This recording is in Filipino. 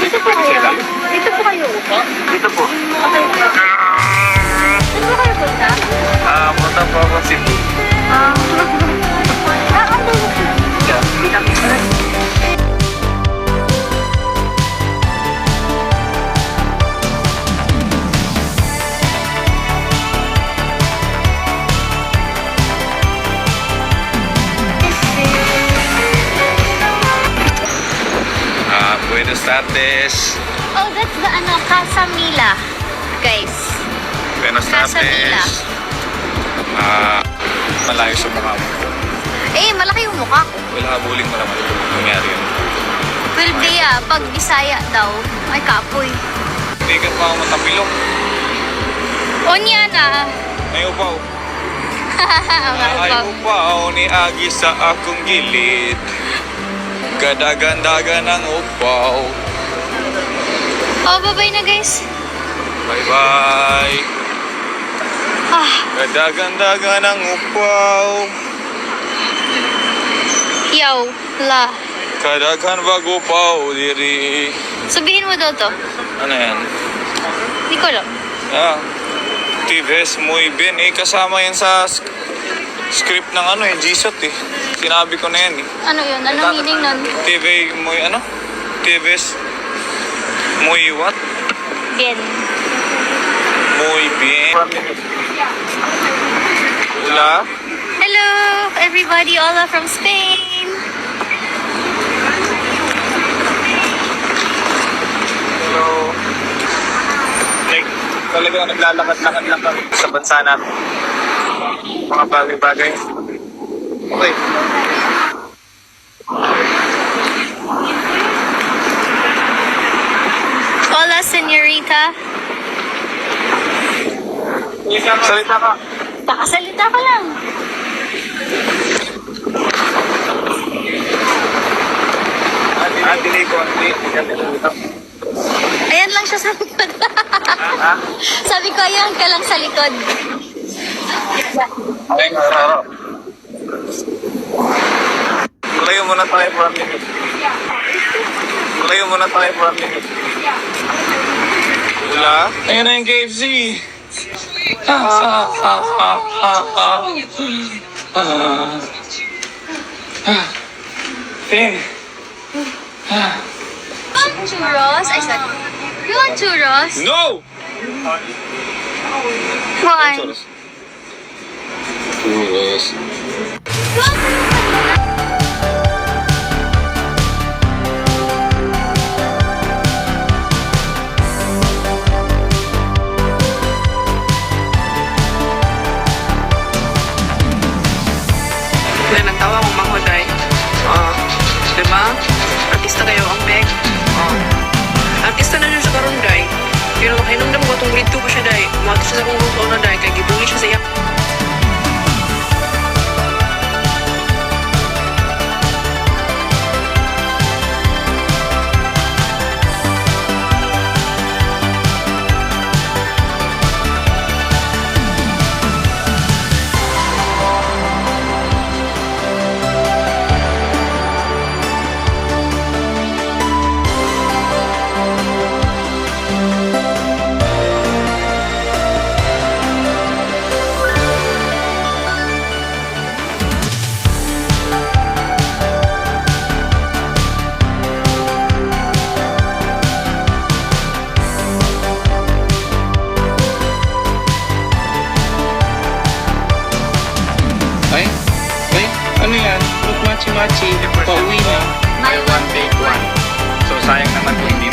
Dito po kayo. Dito po kayo. Dito po. Okay. Dito po kayo punta? Punta po ako Cebu. Ang dulo po. Buenos tardes. Oh, that's the Casa Mila. Guys. Buenos Casa Mila. tardes. Malayo sa mukha mo. Eh, malaki yung mukha ko. Wala habuling mo naman. Nangyari yun. Will be pag Bisaya daw. Ay, kapoy. Hindi ka pa ako matapilok. Onya na. May upaw. Ay Ang upaw ni Agi sa akong gilid. Gadagandagan ng upaw. Oh, bye-bye na guys. Bye-bye. Gadagandagan ng upaw. Yaw, la. Kadagan bago upaw diri. Sabihin mo daw to. Ano yan? Hindi ko alam. Tives muy bien. Kasama yan sa script ng Gisot eh. Sinabi ko na yan eh. Ano yun? Anong meaning nun? TV muy Tives muy what? Bien. Muy bien. Hola. Hello, everybody. Hola from Spain. Hello. Talaga naglalakad-lakad lang kami sa bansa natin. Mga bagay-bagay. Okay. Hola, señorita. Salita ka. Nakasalita ka lang. Delay ko. Ayan lang siya sa likod. Sabi ko, ayan ka lang sa likod. Thanks, Saro. Malayo muna tayo for a minute. Malayo muna tayo for a minute. Wala? Ayan na yung KFC. Ten. You want churros? Ay, sorry. You want churros? No! Why? Churros. Nagtawa mong manghuday. Diba? Artista kayo ang beg. Artista na dyan sa karunday. Pero makinumdam ko itong grade 2 pa siya day. Umatis siya sa kong ruto na day. Kaya gibuli siya sa iyak. Ano yan? Look machi-machi. Pauwi na. My one, take one. So sayang naman kung hindi